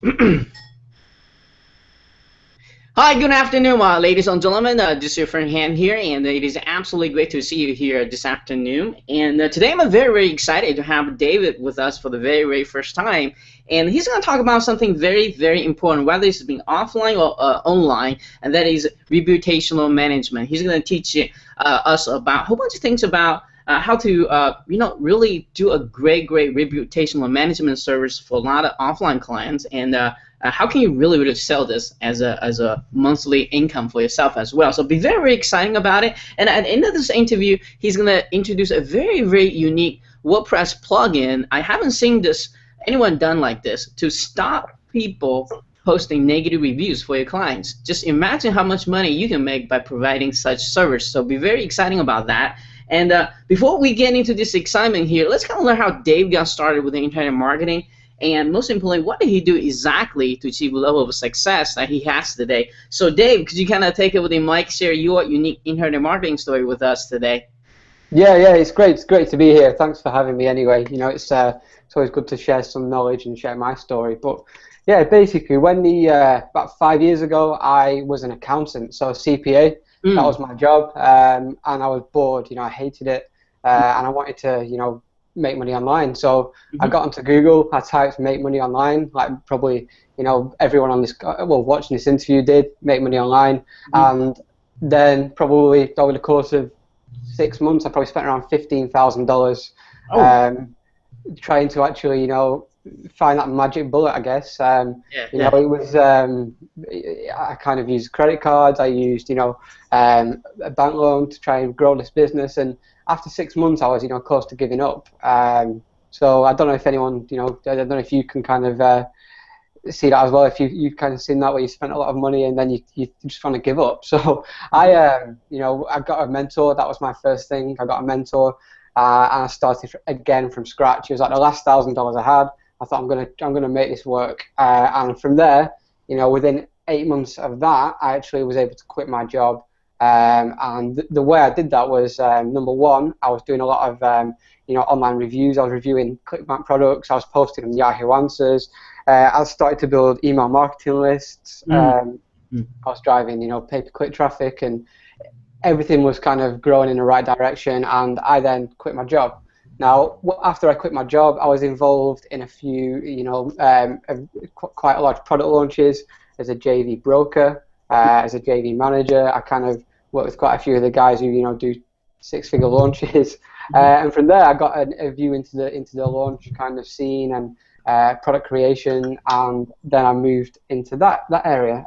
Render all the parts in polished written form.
Hi, good afternoon, ladies and gentlemen. This is your friend Han here, and it is absolutely great to see you here this afternoon. And today I'm very, very excited to have David with us for the very, very first time. And he's going to talk about something very, very important, whether it's being offline or online, and that is reputational management. He's going to teach us about a whole bunch of things about how to, really do a great, great reputational management service for a lot of offline clients. And how can you really really sell this as a monthly income for yourself as well? So be very very exciting about it. And at the end of this interview, he's gonna introduce a very very unique WordPress plugin. I haven't seen this anyone done like this to stop people posting negative reviews for your clients. Just imagine how much money you can make by providing such service. So be very exciting about that. And before we get into this excitement here, let's kind of learn how Dave got started with the internet marketing. And most importantly, what did he do exactly to achieve the level of success that he has today? So, Dave, could you kind of take over the mic, share your unique internet marketing story with us today? Yeah, it's great. It's great to be here. Thanks for having me. Anyway, it's always good to share some knowledge and share my story. But yeah, basically, when about 5 years ago, I was an accountant, so a CPA. That was my job, and I was bored. I hated it, and I wanted to, make money online. So I got onto Google. I typed "make money online," like probably everyone on this, well, watching this interview did, make money online, and then probably over the course of 6 months, I probably spent around $15,000 trying to actually, find that magic bullet, I guess. It was, I kind of used credit cards. I used, a bank loan to try and grow this business. And after 6 months, I was, close to giving up. So I don't know if anyone, I don't know if you can kind of see that as well. If you've kind of seen that where you spent a lot of money and then you just want to give up. So I got a mentor. That was my first thing. I got a mentor, and I started again from scratch. It was like the last $1,000 I had. I thought I'm gonna make this work. And from there, within 8 months of that, I actually was able to quit my job. And the way I did that was, number one, I was doing a lot of online reviews. I was reviewing ClickBank products. I was posting on Yahoo Answers. I started to build email marketing lists. I was driving, pay-per-click traffic, and everything was kind of growing in the right direction. And I then quit my job. Now, after I quit my job, I was involved in a few, quite a lot of product launches as a JV broker, as a JV manager. I kind of worked with quite a few of the guys who, do six-figure launches. And from there, I got a view into the launch kind of scene and product creation, and then I moved into that area.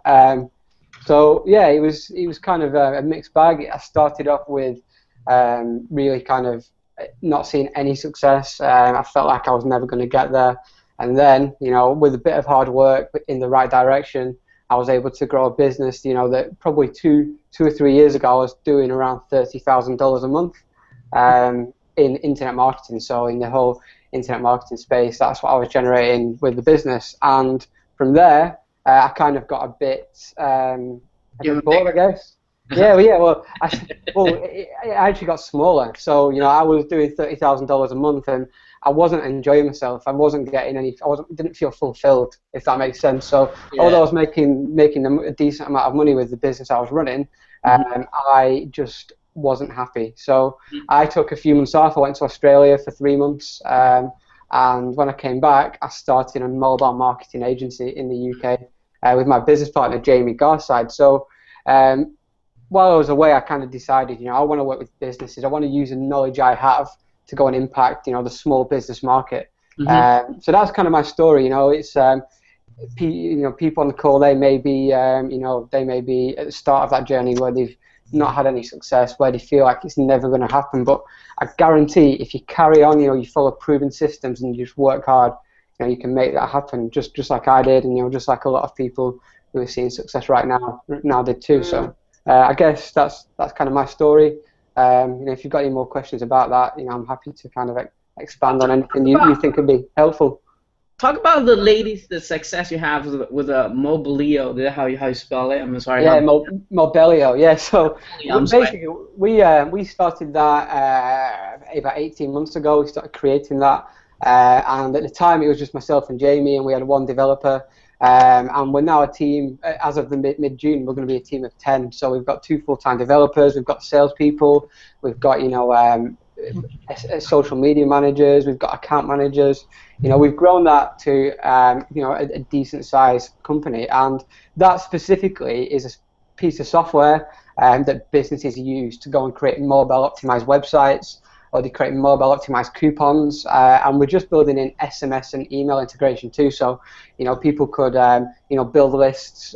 So yeah, it was kind of a mixed bag. I started off with really kind of not seeing any success. I felt like I was never going to get there, and then with a bit of hard work but in the right direction, I was able to grow a business. That probably two or 3 years ago I was doing around $30,000 a month in internet marketing. So in the whole internet marketing space, that's what I was generating with the business. And from there, I kind of got a bit bored, I guess. Well, it actually got smaller. So I was doing $30,000 a month, and I wasn't enjoying myself. I wasn't getting any. Didn't feel fulfilled, if that makes sense. So although I was making a decent amount of money with the business I was running, I just wasn't happy. So I took a few months off. I went to Australia for 3 months, and when I came back, I started a mobile marketing agency in the UK with my business partner Jamie Garside. So while I was away, I kind of decided, I want to work with businesses. I want to use the knowledge I have to go and impact, the small business market. So that's kind of my story. It's people on the call, they may be at the start of that journey where they've not had any success, where they feel like it's never going to happen. But I guarantee, if you carry on, you follow proven systems and you just work hard, you can make that happen. Just like I did, and just like a lot of people who are seeing success right now did too. So. I guess that's kind of my story. If you've got any more questions about that, I'm happy to kind of expand on anything you think would be helpful. Talk about the success you have with Mobilio. Is that how you spell it? I'm sorry. Yeah, Mobilio. Yeah. So basically, we started that about 18 months ago. We started creating that, and at the time it was just myself and Jamie, and we had one developer. And we're now a team, as of the mid-June, we're going to be a team of 10. So we've got 2 full-time developers, we've got salespeople, we've got, social media managers, we've got account managers. We've grown that to, a decent sized company. And that specifically is a piece of software that businesses use to go and create mobile optimized websites, or they create mobile optimized coupons, and we're just building in SMS and email integration too. So, people could, build lists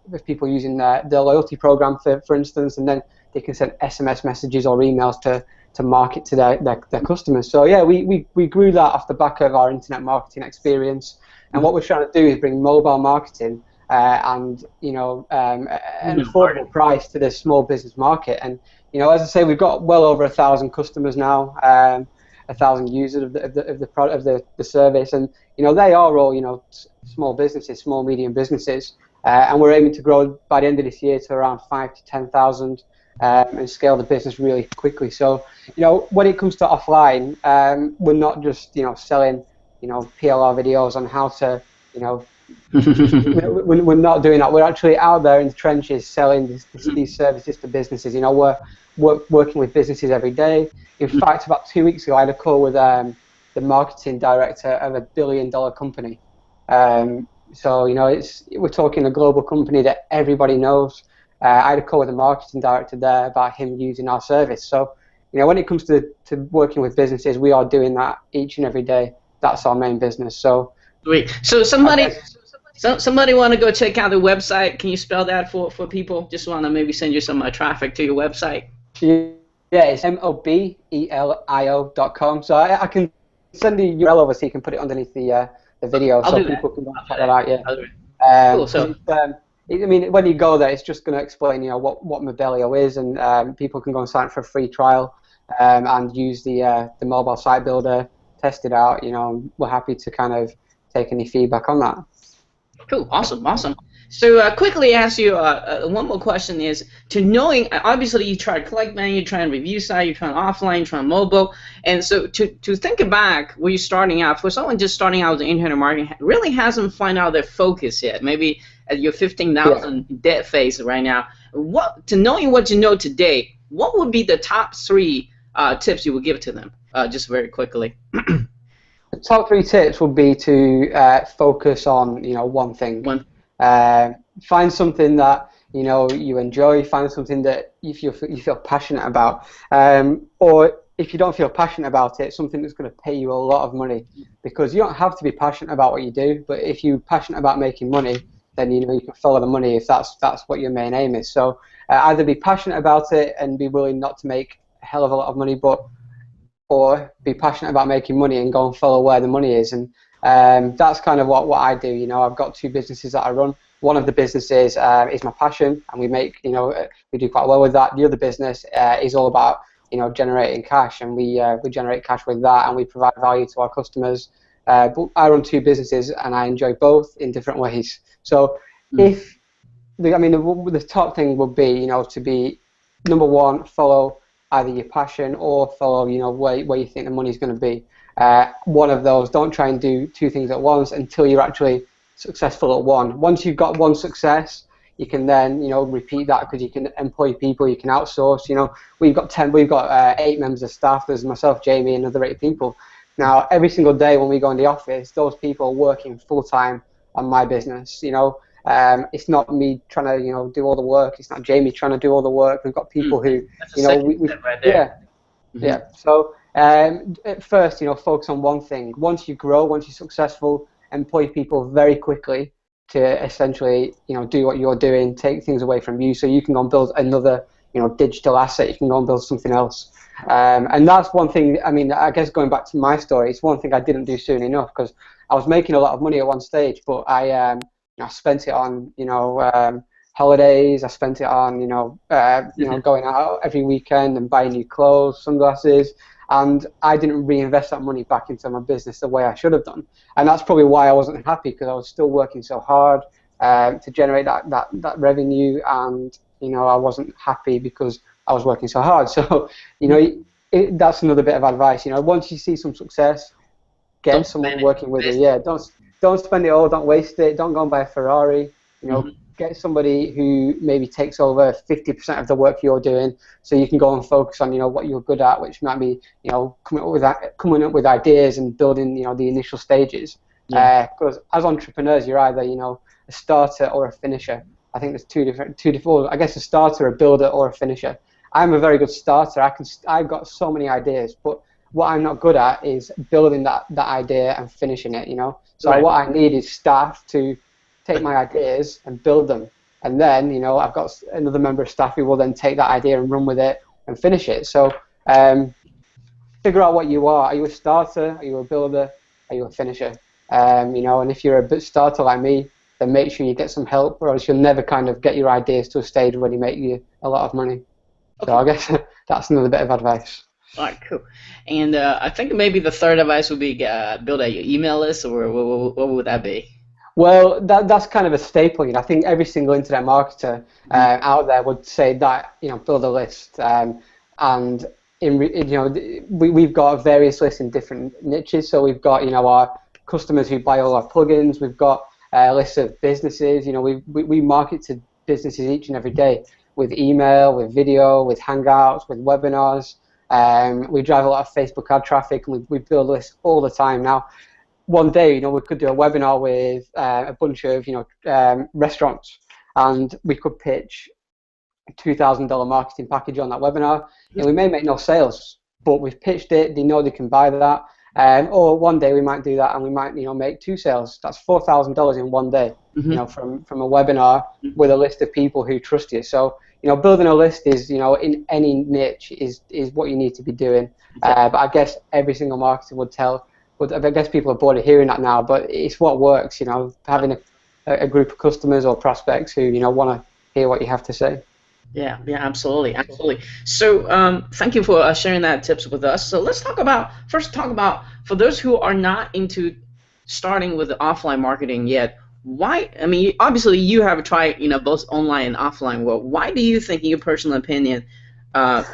with people using their loyalty program, for instance, and then they can send SMS messages or emails to market to their customers. So yeah, we grew that off the back of our internet marketing experience, and what we're trying to do is bring mobile marketing and an affordable price to the small business market. And as I say, we've got well over 1,000 customers now, 1,000 users of the service, and they are all small businesses, small medium businesses, and we're aiming to grow by the end of this year to around 5,000 to 10,000, and scale the business really quickly. So when it comes to offline, we're not just selling PLR videos on how to we're not doing that. We're actually out there in the trenches selling these services to businesses. We're working with businesses every day. In fact, about 2 weeks ago, I had a call with the marketing director of $1 billion company. So we're talking a global company that everybody knows. I had a call with the marketing director there about him using our service. So when it comes to working with businesses, we are doing that each and every day. That's our main business. So. Great. So somebody want to go check out the website. Can you spell that for people? Just want to maybe send you some traffic to your website. Yeah, it's mobelio.com. So I can send the URL over so you can put it underneath the video, so people can go check that out. Yeah. Cool. So. When you go there, it's just going to explain, what Mobelio is, and people can go and sign up for a free trial and use the mobile site builder, test it out. We're happy to kind of take any feedback on that. Cool. Awesome. So quickly ask you one more question is, to knowing, obviously you tried ClickBank, you tried review site, you tried offline, you tried mobile, and so to think back when you're starting out, for someone just starting out with the internet marketing, really hasn't found out their focus yet, maybe at your 15,000 debt phase right now, knowing what you know today, what would be the top 3 tips you would give to them, just very quickly? The top 3 tips would be to focus on one thing. Find something that you enjoy. Find something that you feel passionate about. Or if you don't feel passionate about it, something that's going to pay you a lot of money. Because you don't have to be passionate about what you do, but if you're passionate about making money, then you can follow the money if that's what your main aim is. So either be passionate about it and be willing not to make a hell of a lot of money, or be passionate about making money and go and follow where the money is. And that's kind of what I do. I've got 2 businesses that I run. One of the businesses is my passion, and we do quite well with that. The other business is all about generating cash, and we generate cash with that, and we provide value to our customers. But I run 2 businesses, and I enjoy both in different ways. So the top thing would be to be number 1, follow either your passion or follow where you think the money's going to be. One of those. Don't try and do 2 things at once until you're actually successful at one. Once you've got one success, you can then repeat that, because you can employ people, you can outsource. We've got 8 members of staff. There's myself, Jamie, and another 8 people. Now every single day when we go in the office, those people are working full time on my business. It's not me trying to do all the work. It's not Jamie trying to do all the work. We've got people who So at first, focus on one thing. Once you grow, once you're successful, employ people very quickly to essentially do what you're doing, take things away from you, so you can go and build another digital asset. You can go and build something else. And that's one thing. I guess going back to my story, it's one thing I didn't do soon enough, because I was making a lot of money at one stage, but I spent it on holidays. I spent it on going out every weekend and buying new clothes, sunglasses, and I didn't reinvest that money back into my business the way I should have done. And that's probably why I wasn't happy, because I was still working so hard to generate that revenue, and I wasn't happy because I was working so hard. So that's another bit of advice. Once you see some success, get someone working with you. Yeah, don't spend it all, don't waste it, don't go and buy a Ferrari. You know, get somebody who maybe takes over 50% of the work you're doing, so you can go and focus on, you know, what you're good at, which might be, you know, coming up with ideas and building, you know, the initial stages. Because as entrepreneurs, you're either, you know, a starter or a finisher. I think there's two different. I guess a starter, a builder, or a finisher. I'm a very good starter. I've got so many ideas, but what I'm not good at is building that idea and finishing it. You know, so what I need is staff to take my ideas and build them, and then, you know, I've got another member of staff who will then take that idea and run with it and finish it. So figure out what you are. Are you a starter? Are you a builder? Are you a finisher? You know, and if you're a bit starter like me, then make sure you get some help, or else you'll never kind of get your ideas to a stage where you make you a lot of money. Okay. So I guess that's another bit of advice. All right, cool. And I think maybe the third advice would be build a email list, or what would that be? Well, that's kind of a staple. You know, I think every single internet marketer out there would say that, you know, build a list. And you know, we've got various lists in different niches. So we've got, you know, our customers who buy all our plugins. We've got lists of businesses. You know, we market to businesses each and every day with email, with video, with Hangouts, with webinars. We drive a lot of Facebook ad traffic, and we build lists all the time. Now, one day, you know, we could do a webinar with a bunch of, you know, restaurants, and we could pitch a $2,000 marketing package on that webinar, and we may make no sales, but we've pitched it. They know they can buy that. Or one day we might do that, and we might, you know, make 2 sales. That's $4,000 in one day, you know, from a webinar with a list of people who trust you. So, you know, building a list is, you know, in any niche is what you need to be doing. But I guess every single marketer would tell. But I guess people are bored of hearing that now. But it's what works, you know, having a group of customers or prospects who, you know, want to hear what you have to say. Yeah, absolutely. So thank you for sharing that tips with us. So let's talk about for those who are not into starting with offline marketing yet. Why? I mean, obviously you have tried, you know, both online and offline. Well, why do you think, in your personal opinion,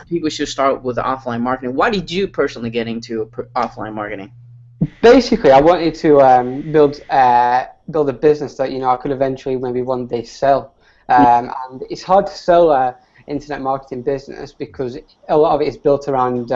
people should start with offline marketing? Why did you personally get into offline marketing? Basically, I wanted to build a business that, you know, I could eventually maybe one day sell. And it's hard to sell internet marketing business because a lot of it is built around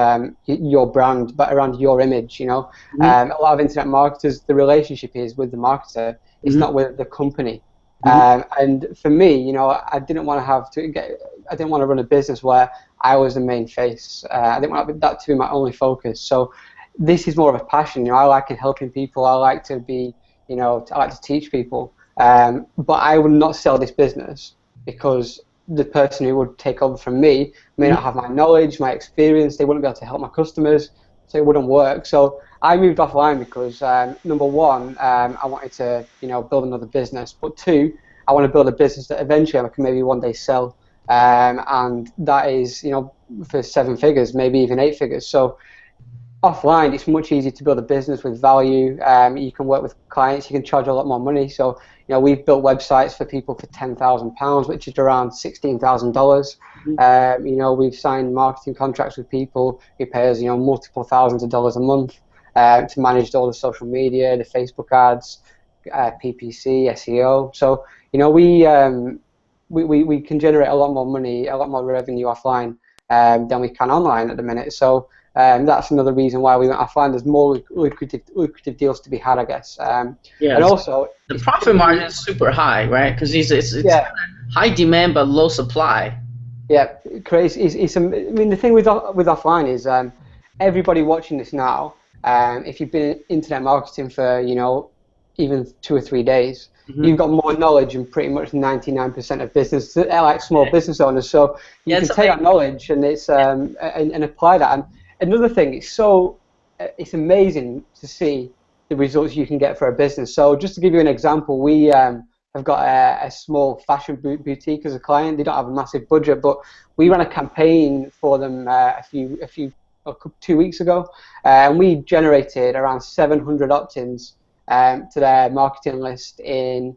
your brand, but around your image. You know, a lot of internet marketers, the relationship is with the marketer. It's not with the company. And for me, you know, I didn't want to run a business where I was the main face. I didn't want that to be my only focus. So this is more of a passion. You know, I like helping people. I like to be, you know, I like to teach people. But I would not sell this business because the person who would take over from me may not have my knowledge, my experience. They wouldn't be able to help my customers, so it wouldn't work. So I moved offline because number one, I wanted to, you know, build another business. But two, I want to build a business that eventually I can maybe one day sell, and that is, you know, for 7 figures, maybe even 8 figures. So offline, it's much easier to build a business with value. You can work with clients. You can charge a lot more money. So, you know, we've built websites for people for £10,000, which is around $16,000. You know, we've signed marketing contracts with people who pay us, you know, multiple thousands of dollars a month to manage all the social media, the Facebook ads, PPC, SEO. So, you know, we can generate a lot more money, a lot more revenue offline than we can online at the minute. So that's another reason why we went offline. There's more lucrative deals to be had, I guess. Yeah, and also the profit margin is super high, right? Because it's high demand but low supply. Yeah, crazy. I mean, the thing with offline is everybody watching this now. If you've been in internet marketing for, you know, even 2 or 3 days, you've got more knowledge than pretty much 99% of business, like small business owners. So you can take that knowledge and it's and apply that. And another thing, it's amazing to see the results you can get for a business. So just to give you an example, we have got a small fashion boutique as a client. They don't have a massive budget, but we ran a campaign for them 2 weeks ago, and we generated around 700 opt-ins to their marketing list in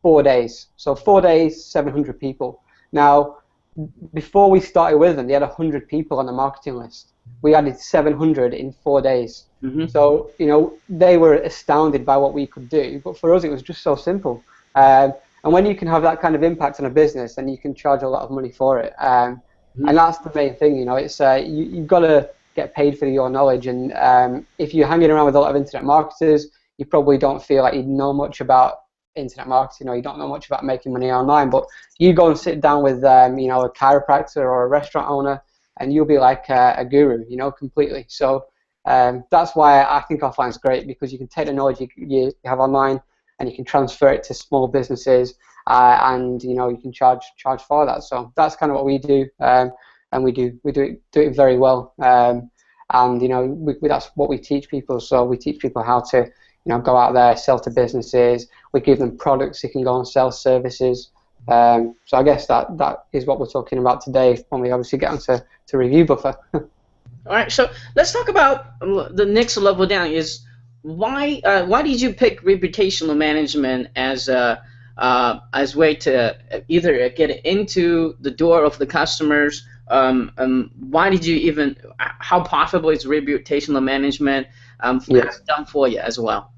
4 days. So 4 days, 700 people. Now, before we started with them, they had 100 people on the marketing list. We added 700 in 4 days. Mm-hmm. So, they were astounded by what we could do. But for us, it was just so simple. And when you can have that kind of impact on a business, then you can charge a lot of money for it. Mm-hmm. And that's the main thing, it's you've got to get paid for your knowledge. And if you're hanging around with a lot of internet marketers, you probably don't feel like you know much about internet marketing, or you don't know much about making money online. But you go and sit down with a chiropractor or a restaurant owner, and you'll be like a guru, completely. So that's why I think offline is great, because you can take the knowledge you have online and you can transfer it to small businesses, and you can charge for that. So that's kind of what we do, and we do it very well. And that's what we teach people. So we teach people how to go out there, sell to businesses. We give them products they can go and sell, services. So I guess that is what we're talking about today when we obviously get onto Review Buffer. All right, so let's talk about the next level down. Is why did you pick reputational management as a way to either get into the door of the customers? Why did you even? How profitable is reputational management done for you as well?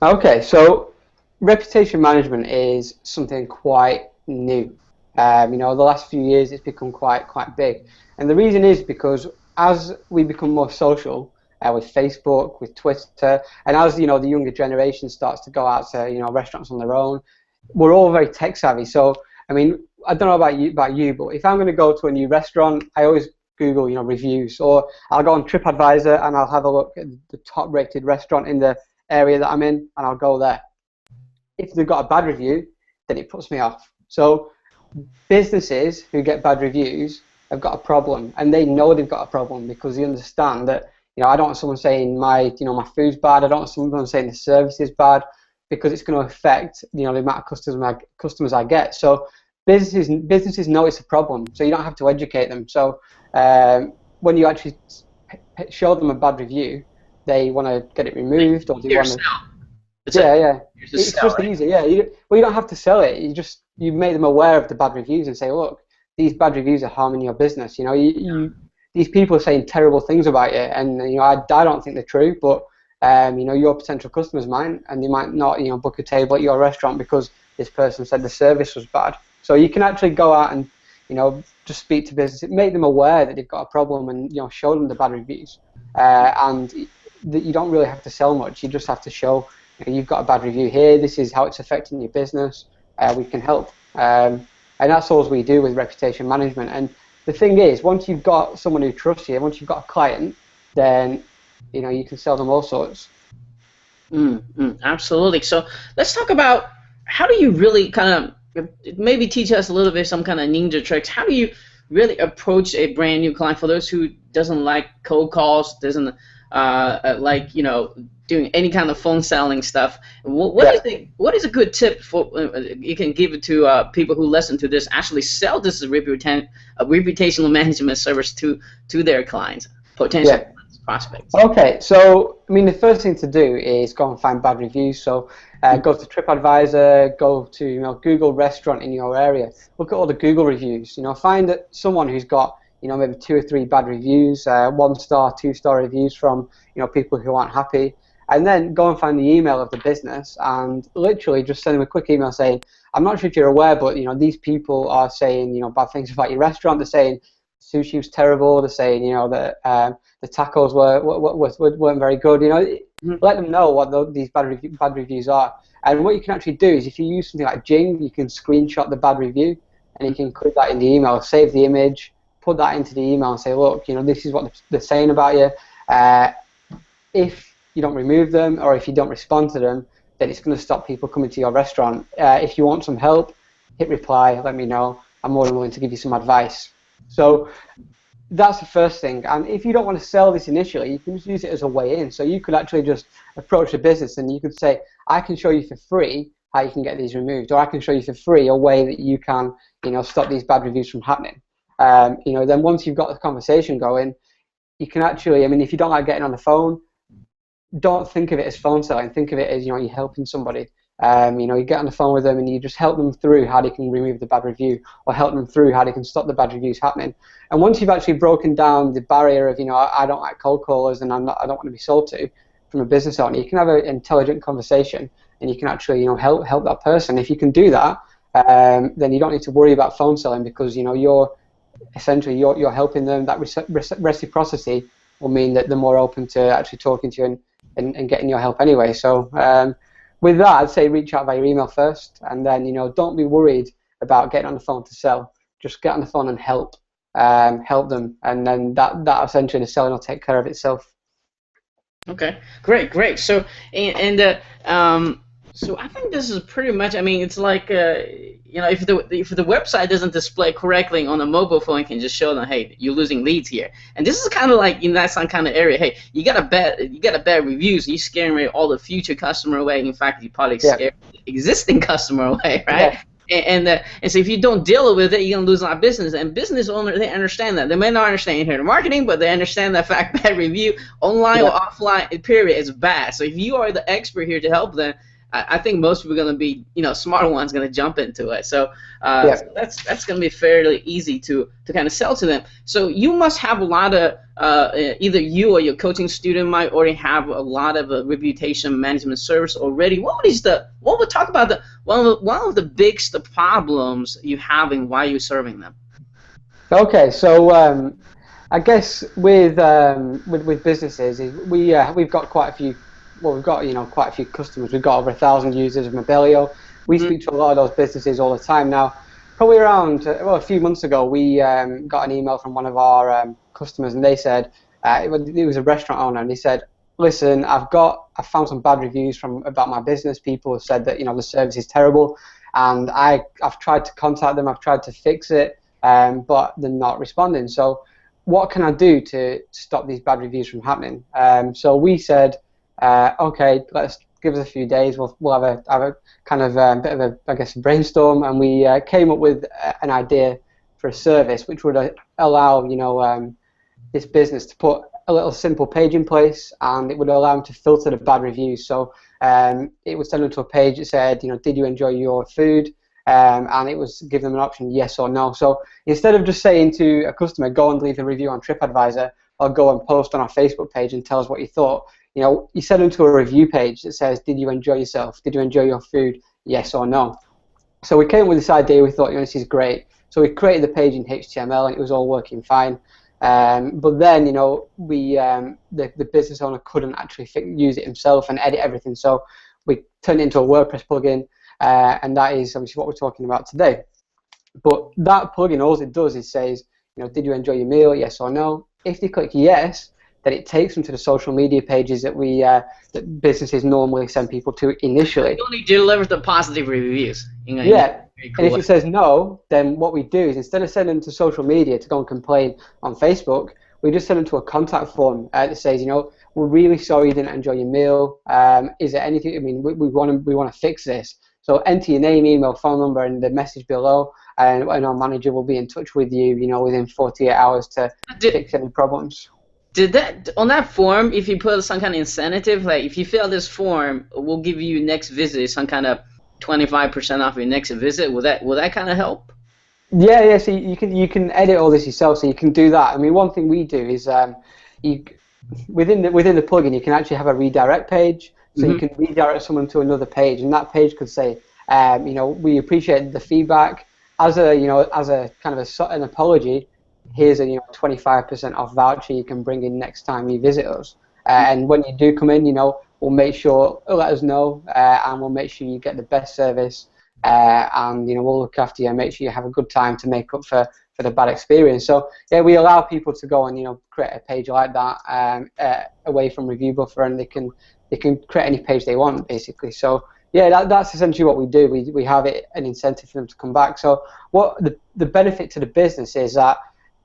Okay, so reputation management is something quite new. The last few years it's become quite big, and the reason is because as we become more social with Facebook, with Twitter, and as the younger generation starts to go out to restaurants on their own, we're all very tech savvy. So I mean, I don't know about you, but if I'm going to go to a new restaurant, I always Google reviews, or I'll go on TripAdvisor and I'll have a look at the top rated restaurant in the area that I'm in, and I'll go there. If they've got a bad review, then it puts me off. So businesses who get bad reviews have got a problem, and they know they've got a problem because they understand that I don't want someone saying my food's bad. I don't want someone saying the service is bad, because it's going to affect the amount of customers I get. So businesses know it's a problem, so you don't have to educate them. So when you actually show them a bad review, they want to get it removed, or they want to. It's just easy. Yeah, you don't have to sell it. You make them aware of the bad reviews and say, look, these bad reviews are harming your business. These people are saying terrible things about you, and I don't think they're true, but your potential customers might, and they might not book a table at your restaurant because this person said the service was bad. So you can actually go out and just speak to businesses, make them aware that they've got a problem, and show them the bad reviews, and that you don't really have to sell much. You just have to show you've got a bad review here, this is how it's affecting your business, we can help. And that's all we do with reputation management. And the thing is, once you've got someone who trusts you, once you've got a client, then you can sell them all sorts. Absolutely. So let's talk about how do you really kind of maybe teach us a little bit some kind of ninja tricks. How do you really approach a brand new client? For those who doesn't like cold calls, doesn't like doing any kind of phone selling stuff, what is a good tip for you can give it to people who listen to this, actually sell this reputational management service to their clients, potential prospects? Okay, so I mean, the first thing to do is go and find bad reviews. So go to TripAdvisor, go to Google restaurant in your area, look at all the Google reviews. Find that someone who's got maybe 2 or 3 bad reviews, 1-star, 2-star reviews from people who aren't happy, and then go and find the email of the business and literally just send them a quick email saying, I'm not sure if you're aware, but these people are saying bad things about your restaurant. They're saying sushi was terrible. They're saying that the tacos weren't very good. Let them know what these bad reviews are. And what you can actually do is, if you use something like Jing, you can screenshot the bad review and you can include that in the email, save the image, put that into the email and say, look, this is what they're saying about you. If you don't remove them, or if you don't respond to them, then it's going to stop people coming to your restaurant. If you want some help, hit reply, let me know. I'm more than willing to give you some advice. So that's the first thing. And if you don't want to sell this initially, you can just use it as a way in. So you could actually just approach a business and you could say, I can show you for free how you can get these removed, or I can show you for free a way that you can stop these bad reviews from happening. Then once you've got the conversation going, you can actually, if you don't like getting on the phone, don't think of it as phone selling. Think of it as you're helping somebody. You know, you get on the phone with them and you just help them through how they can remove the bad review, or help them through how they can stop the bad reviews happening. And once you've actually broken down the barrier of, you know, I don't like cold callers and I don't want to be sold to from a business owner, you can have an intelligent conversation and you can actually, you know, help that person. If you can do that, then you don't need to worry about phone selling, because, you know, you're helping them. That reciprocity will mean that they're more open to actually talking to you and getting your help anyway. So with that, I'd say reach out via email first, and then, you know, don't be worried about getting on the phone to sell. Just get on the phone and help them, and then that essentially the selling will take care of itself. Okay, great. So so I think this is pretty much. I mean, it's like you know, if the website doesn't display correctly on a mobile phone, you can just show them, hey, you're losing leads here. And this is kind of like in that kind of area. Hey, you got a bad reviews. You're scaring away all the future customer away. In fact, you probably scare existing customer away, right? Yeah. And so if you don't deal with it, you're gonna lose a lot of business. And business owners, they understand that. They may not understand here the marketing, but they understand the fact bad review online or offline period is bad. So if you are the expert here to help them, I think most people are gonna be, you know, smart ones gonna jump into it. So, so that's gonna be fairly easy to kind of sell to them. So you must have a lot of either you or your coaching student might already have a lot of reputation management service already. What would talk about one of the biggest problems you having while you're serving them? Okay, so I guess with businesses, we've got quite a few. Well, we've got, you know, quite a few customers. We've got over 1,000 users of Mobilio. We speak to a lot of those businesses all the time now. Probably around a few months ago, we got an email from one of our customers, and they said it was a restaurant owner, and they said, "Listen, I found some bad reviews about my business. People have said that, you know, the service is terrible, and I've tried to contact them. I've tried to fix it, but they're not responding. So, what can I do to stop these bad reviews from happening?" So we said, okay, let's give us a few days. We'll have a kind of bit of I guess, a brainstorm, and we came up with an idea for a service which would allow, you know, this business to put a little simple page in place, and it would allow them to filter the bad reviews. So it would send them to a page that said, you know, did you enjoy your food? And it was give them an option, yes or no. So instead of just saying to a customer, go and leave a review on TripAdvisor, or go and post on our Facebook page and tell us what you thought, you know, you send them to a review page that says, did you enjoy yourself? Did you enjoy your food? Yes or no. So we came up with this idea. We thought, you know, this is great. So we created the page in HTML, and it was all working fine. But then, you know, the business owner couldn't actually use it himself and edit everything. So we turned it into a WordPress plugin, and that is obviously what we're talking about today. But that plugin, all it does is says, you know, did you enjoy your meal? Yes or no. If they click yes, then it takes them to the social media pages that that businesses normally send people to initially. It only delivers the positive reviews. You know, Yeah, cool. and if it says no, then what we do is, instead of sending them to social media to go and complain on Facebook, we just send them to a contact form that says, you know, we're really sorry you didn't enjoy your meal. Is there anything? I mean, we want to fix this. So enter your name, email, phone number, and the message below, and our manager will be in touch with you, you know, within 48 hours to fix any problems. Did that on that form? If you put some kind of incentive, like if you fill this form, we'll give you next visit some kind of 25% off your next visit. Will that kind of help? Yeah. So you can edit all this yourself. So you can do that. I mean, one thing we do is within the plugin, you can actually have a redirect page. So you can redirect someone to another page, and that page could say, you know, we appreciate the feedback. As a kind of an apology, here's a 25% off voucher you can bring in next time you visit us. And when you do come in, you know, we'll make sure, let us know, and we'll make sure you get the best service, and, you know, we'll look after you and make sure you have a good time to make up for the bad experience. So yeah, we allow people to go and, you know, create a page like that away from Review Buffer, and they can create any page they want, basically. So yeah, that's essentially what we do. We have an incentive for them to come back. So what the benefit to the business is that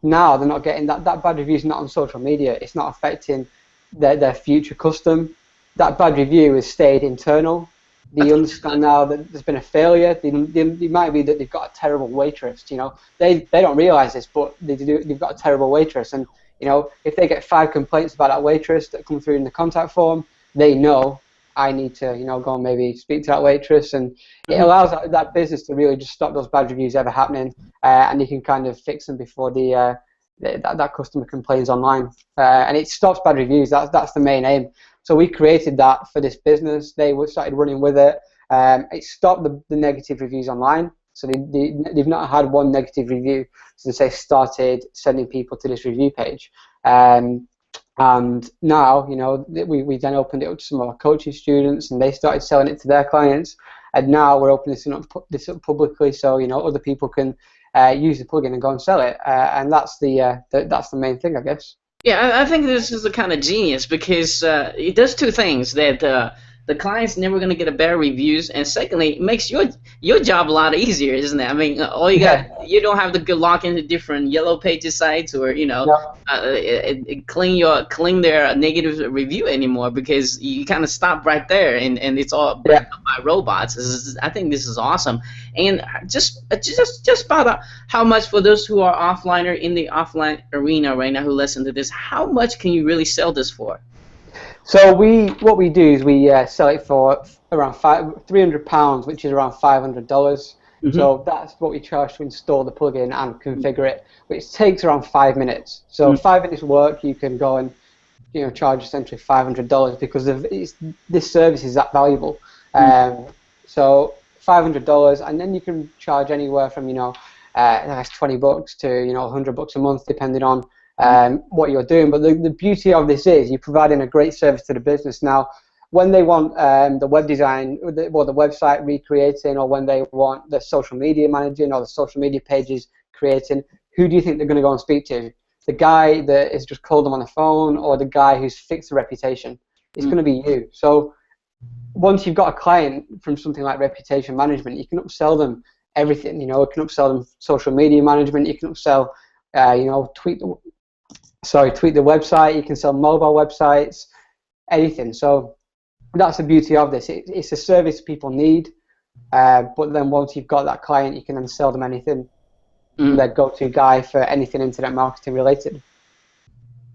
now they're not getting that bad review is not on social media. It's not affecting their future custom. That bad review has stayed internal. They understand now that there's been a failure. It might be that they've got a terrible waitress. You know, they don't realize this, but they've got a terrible waitress. And, you know, if they get 5 complaints about that waitress that come through in the contact form, they know I need to, go and maybe speak to that waitress, and it Mhm. allows that business to really just stop those bad reviews ever happening, and you can kind of fix them before that customer complains online, and it stops bad reviews. That's the main aim. So we created that for this business. Started running with it. It stopped the negative reviews online. So they've not had one negative review since they started sending people to this review page. And now, we then opened it up to some of our coaching students, and they started selling it to their clients. And now we're opening this up publicly, so other people can use the plugin and go and sell it. And that's that's the main thing, I guess. Yeah, I think this is a kind of genius because it does two things: that the client's never going to get a bad reviews, and secondly, it makes your job a lot easier, isn't it? I mean, all Yeah. you don't have to go log into different yellow pages sites or No. clean their negative review anymore because you kind of stop right there, and it's all Yeah. breakdown by robots. I think this is awesome, and just about how much for those who are offline or in the offline arena right now who listen to this, how much can you really sell this for? So what we do is we sell it for around £300, which is around $500. Hmm. So that's what we charge to install the plugin and configure it, which takes around 5 minutes. So 5 minutes work, you can go and charge essentially $500 because this service is that valuable. So $500, and then you can charge anywhere from that's $20 to $100 a month, depending on what you're doing. But the beauty of this is you're providing a great service to the business. Now, when they want the web design, or the website recreating, or when they want the social media managing or the social media pages creating, who do you think they're going to go and speak to? The guy that has just called them on the phone, or the guy who's fixed a reputation? It's going to be you. So once you've got a client from something like reputation management, you can upsell them everything. You can upsell them social media management. You can upsell, tweet the website. You can sell mobile websites, anything. So that's the beauty of this. It's a service people need, but then once you've got that client, you can then sell them anything. Their go-to guy for anything internet marketing related.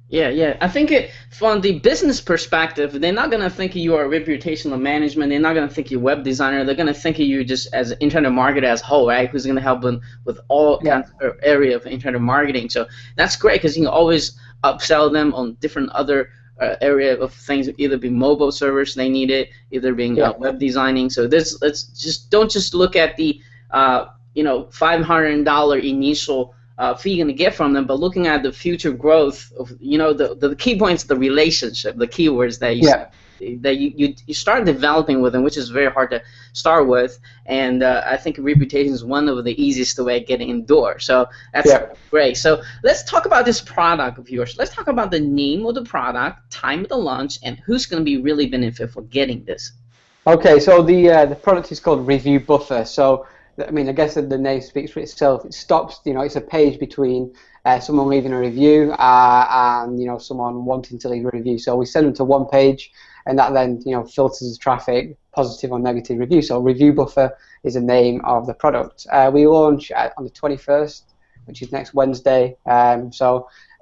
Yeah, yeah. I think from the business perspective, they're not gonna think you are reputational management. They're not gonna think you're web designer. They're gonna think of you just as an internet marketer as a whole, right? Who's gonna help them with all Yeah. kinds of area of internet marketing. So that's great because you can always upsell them on different other area of things. Either be mobile servers they need it, either being Yeah. web designing. So let's just don't just look at the $500 initial fee you're going to get from them, but looking at the future growth of the key points, the relationship, the keywords that Yeah. you start developing with them, which is very hard to start with, and I think reputation is one of the easiest way of getting indoors. So that's great. So let's talk about this product of yours. Let's talk about the name of the product, time of the launch, and who's going to be really benefit for getting this. Okay, so the product is called Review Buffer. So I mean, I guess the name speaks for itself. It stops, it's a page between someone leaving a review and someone wanting to leave a review. So we send them to one page, and that then filters the traffic, positive or negative review. So Review Buffer is the name of the product. We launch on the 21st, which is next Wednesday.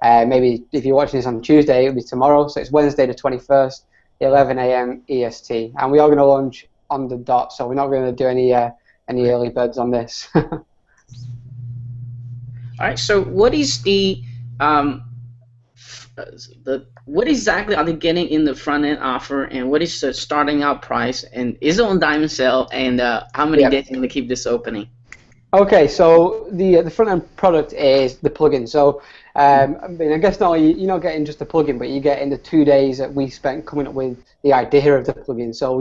Maybe if you're watching this on Tuesday, it'll be tomorrow. So it's Wednesday the 21st, 11 a.m. EST, and we are going to launch on the dot. So we're not going to do any early birds on this. All right. So what is what exactly are they getting in the front end offer, and what is the starting out price, and is it on diamond sale, and how many days are going to keep this opening? Okay, so the front end product is the plugin. So I mean, I guess not you're not getting just the plugin, but you're getting the 2 days that we spent coming up with the idea of the plugin. So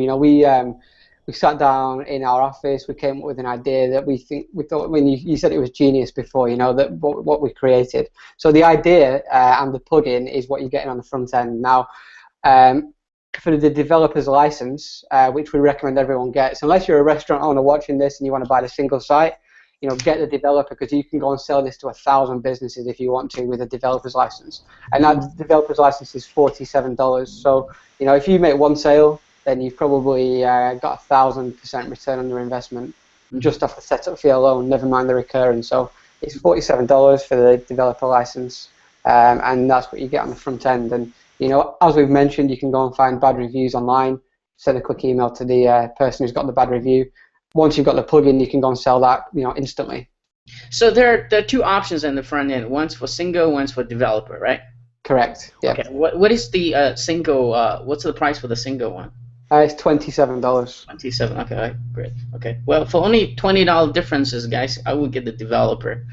we sat down in our office. We came up with an idea that we thought. I mean, you said it was genius before. That what we created. So the idea and the plugin is what you're getting on the front end now. For the developer's license, which we recommend everyone gets, unless you're a restaurant owner watching this and you want to buy the single site, get the developer, because you can go and sell this to 1,000 businesses if you want to with a developer's license, and that developer's license is $47. So if you make one sale, then you've probably got 1,000% return on your investment just off the setup fee alone, never mind the recurring. So it's $47 for the developer license, and that's what you get on the front end. And as we've mentioned, you can go and find bad reviews online. send a quick email to the person who's got the bad review. Once you've got the plugin, you can go and sell that, instantly. So there are two options in the front end. One's for single, one's for developer, right? Correct. Yeah. Okay. What is the single? What's the price for the single one? It's $27. 27. Okay, great. Okay. Well, for only $20 differences, guys, I would get the developer.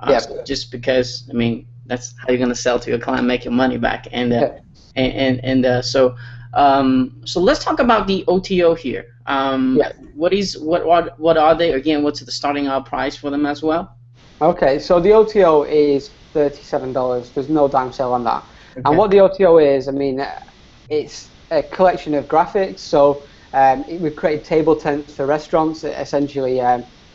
Yeah. So just because, I mean, that's how you're gonna sell to your client, make your money back, so let's talk about the OTO here. Yeah. What are they again? What's the starting out price for them as well? Okay, so the OTO is $37. There's no dime sale on that. Okay. And what the OTO is, I mean, it's a collection of graphics. So we've created table tents for restaurants. Essentially,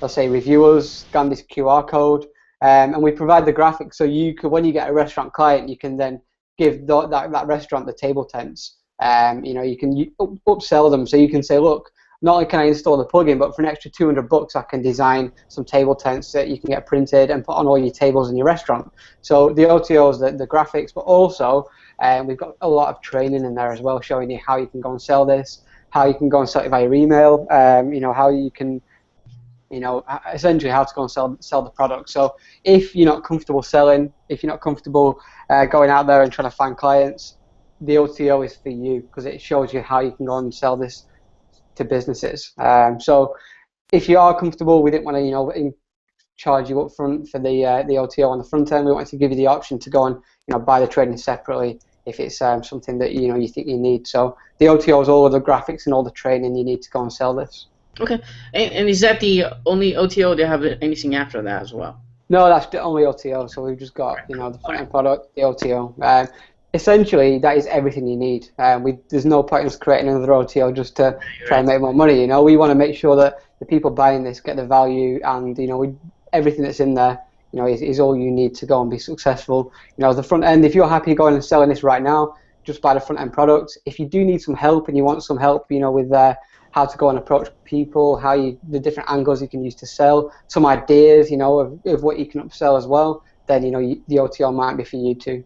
let's say reviewers scan this QR code, and we provide the graphics. So you could, when you get a restaurant client, you can then give that restaurant the table tents. You can upsell them. So you can say, look, not only can I install the plugin, but for an extra $200, I can design some table tents that you can get printed and put on all your tables in your restaurant. So the OTOs, the graphics, but also we've got a lot of training in there as well, showing you how you can go and sell this, how you can go and sell it via email, how you can, essentially how to go and sell the product. So if you're not comfortable selling, if you're not comfortable going out there and trying to find clients, the OTO is for you because it shows you how you can go and sell this to businesses. So if you are comfortable, we didn't want to charge you up front for the OTO on the front end. We wanted to give you the option to go and buy the training separately if it's something that you think you need. So the OTO is all of the graphics and all the training you need to go and sell this. Okay, and is that the only OTO? Do you have anything after that as well? No, that's the only OTO. So we've just got the front end product, the OTO. Essentially, that is everything you need. There's no point in us creating another OTO just to try and make more money. We want to make sure that the people buying this get the value, and everything that's in there, is all you need to go and be successful. The front end. If you're happy going and selling this right now, just buy the front end product. If you do need some help and you want some help, with how to go and approach people, the different angles you can use to sell, some ideas, of what you can upsell as well, then the OTO might be for you too.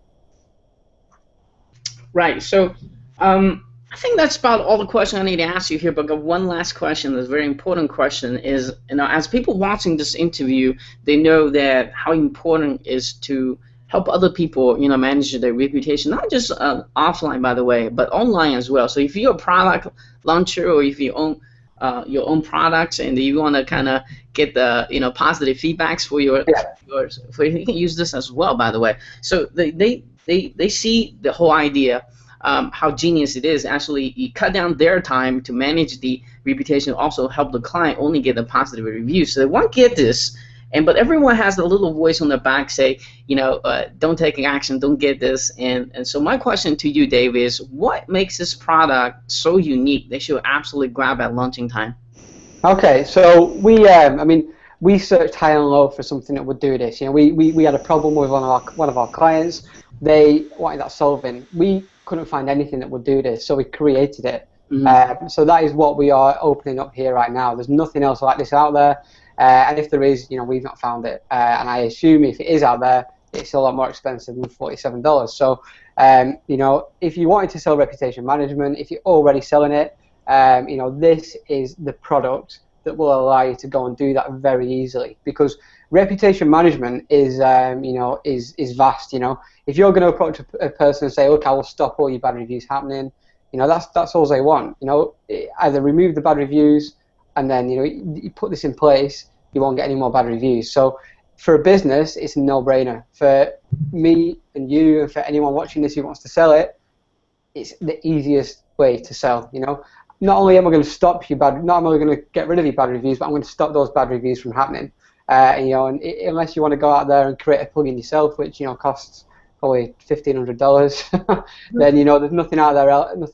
Right. So I think that's about all the questions I need to ask you here. But I've got one last question. That's a very important question. Is as people watching this interview, they know that how important it is to help other people, manage their reputation, not just offline, by the way, but online as well. So if you're a product launcher or if you own your own products and you want to kind of get the positive feedbacks for you can use this as well, by the way. So they see the whole idea, how genius it is. Actually, you cut down their time to manage the reputation, also help the client only get the positive reviews. So they won't get this, but everyone has a little voice on the back say, don't take action, don't get this. And so my question to you, Dave, is what makes this product so unique they should absolutely grab at launching time? Okay, so we searched high and low for something that would do this. We had a problem with one of our clients. They wanted that solving. We couldn't find anything that would do this, so we created it. Mm-hmm. So that is what we are opening up here right now. There's nothing else like this out there, and if there is, we've not found it. And I assume if it is out there, it's a lot more expensive than $47. So, if you wanted to sell reputation management, if you're already selling it, this is the product that will allow you to go and do that very easily, because reputation management is vast. If you're going to approach a person and say, look, I will stop all your bad reviews happening, that's all they want. Either remove the bad reviews, and then you put this in place, you won't get any more bad reviews. So for a business, it's a no-brainer. For me and you, and for anyone watching this who wants to sell it, it's the easiest way to sell. Not only am I going to stop you not only going to get rid of your bad reviews, but I'm going to stop those bad reviews from happening. And unless you want to go out there and create a plugin yourself, which costs probably $1,500, then there's nothing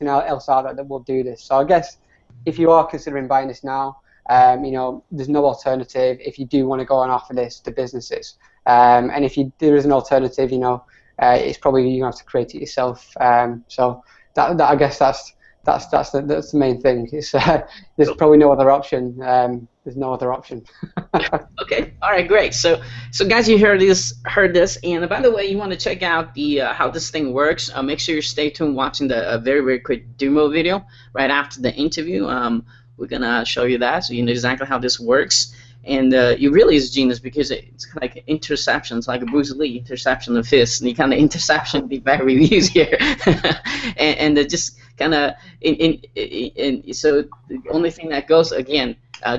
else out there that will do this. So I guess if you are considering buying this now, there's no alternative if you do want to go and offer this to businesses. And if there is an alternative, it's probably you have to create it yourself. So that I guess that's That's the main thing. It's there's probably no other option. There's no other option. Okay. All right. Great. So guys, you heard this, and by the way, you want to check out the how this thing works. Make sure you stay tuned, watching the very quick demo video right after the interview. We're gonna show you that, so you know exactly how this works. And you really is genius because it's kind of like interceptions, like a Bruce Lee interception of his, and you kind of interception the bad reviews here, and just kind of so the only thing that goes again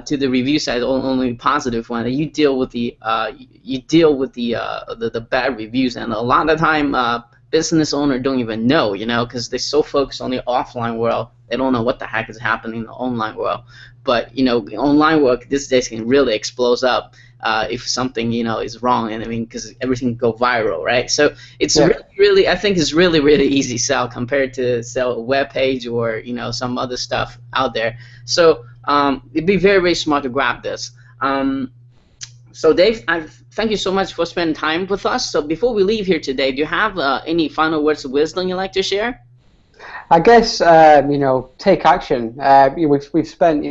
to the review side, only positive one. You deal with the the bad reviews, and a lot of the time business owner don't even know, because they're so focused on the offline world, they don't know what the heck is happening in the online world. But online work these days can really explode up if something is wrong, and I mean because everything go viral, right? So it's really I think it's really easy sell compared to sell a web page or some other stuff out there. So it'd be very smart to grab this. So Dave, thank you so much for spending time with us. So before we leave here today, do you have any final words of wisdom you'd like to share? I guess take action. We've spent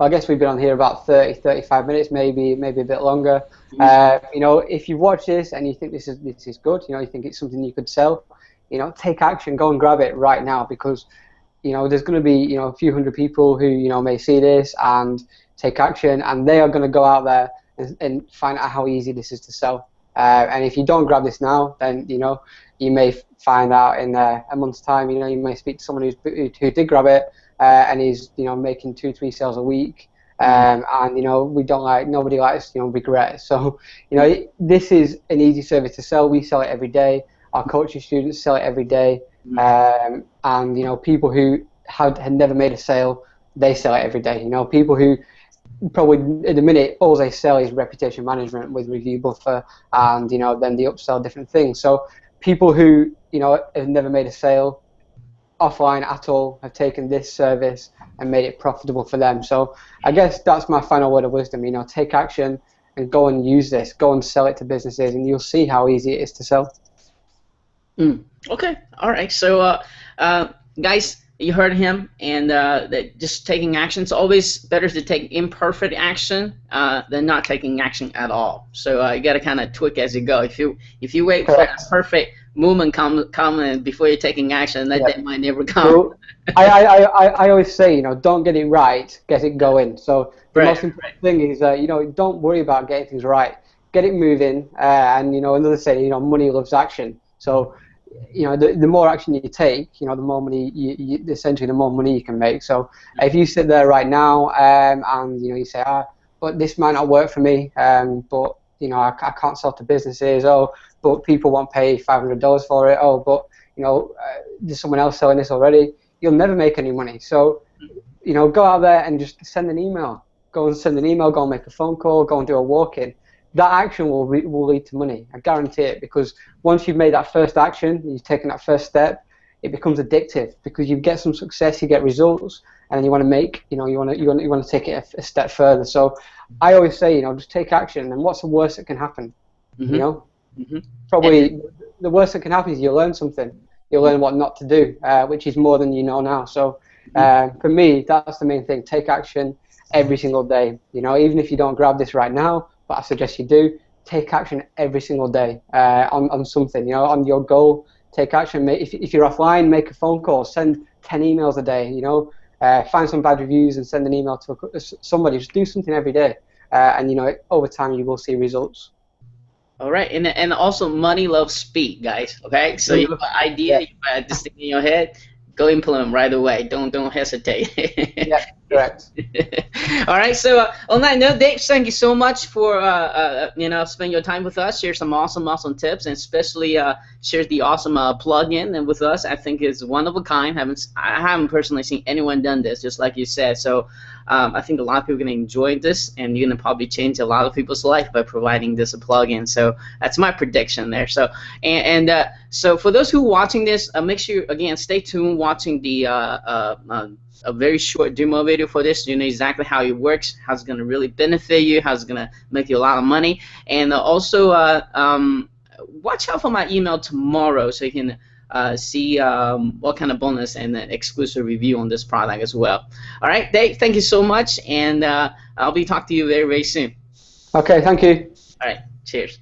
I guess we've been on here about 35 minutes, maybe a bit longer. If you watch this and you think this is good, you think it's something you could sell, take action. Go and grab it right now, because there's going to be a few hundred people who may see this and take action, and they are going to go out there and find out how easy this is to sell. And if you don't grab this now, then you may find out in a month's time. You may speak to someone who did grab it and is making 2-3 sales a week. And nobody likes regret. So this is an easy service to sell. We sell it every day. Our coaching students sell it every day. And people who had never made a sale, they sell it every day. People who probably at the minute all they sell is reputation management with Review Buffer, and then they upsell different things. So people who have never made a sale offline at all have taken this service and made it profitable for them. So I guess that's my final word of wisdom. Take action and go and use this. Go and sell it to businesses, and you'll see how easy it is to sell. Okay. All right. So guys, you heard him, and that just taking action. It's always better to take imperfect action than not taking action at all. So you got to kind of tweak as you go. If you wait for a perfect movement come before you're taking action, that might never come. Well, I always say, don't get it right, get it going. So the most important thing is, don't worry about getting things right. Get it moving, and another saying, money loves action. So the more action you take, the more money essentially the more money you can make. So if you sit there right now and you say, but this might not work for me, but I can't sell to businesses. But people won't pay $500 for it. But there's someone else selling this already. You'll never make any money. So go out there and just send an email. Go and send an email. Go and make a phone call. Go and do a walk-in. That action will lead to money. I guarantee it, because once you've made that first action, you've taken that first step, it becomes addictive, because you get some success, you get results, and then you want to make, you want to take it a step further. So I always say, just take action, and what's the worst that can happen? Probably the worst that can happen is you'll learn something. You'll learn what not to do, which is more than you know now. So for me, that's the main thing. Take action every single day. Even if you don't grab this right now, but I suggest you do, take action every single day on something, on your goal. Take action. If you're offline, make a phone call, send 10 emails a day, find some bad reviews and send an email to somebody. Just do something every day, and over time you will see results. All right, and also money loves speed, guys. Okay, so you have an idea, you have this thing in your head, go implement right away. Don't hesitate. Yeah, correct. All right. So on that note, Dave, thank you so much for spending your time with us. Share some awesome tips, and especially share the awesome plugin and with us. I think it's one of a kind. I haven't personally seen anyone done this, just like you said. So I think a lot of people are going to enjoy this, and you're going to probably change a lot of people's life by providing this a plugin. So that's my prediction there. So so for those who are watching this, make sure again stay tuned, watching the a very short demo video for this. You know exactly how it works, how it's going to really benefit you, how it's going to make you a lot of money, and also watch out for my email tomorrow, so you can see what kind of bonus and exclusive review on this product as well. All right, Dave, thank you so much, and I'll be talking to you very, very soon. Okay, thank you. All right, cheers.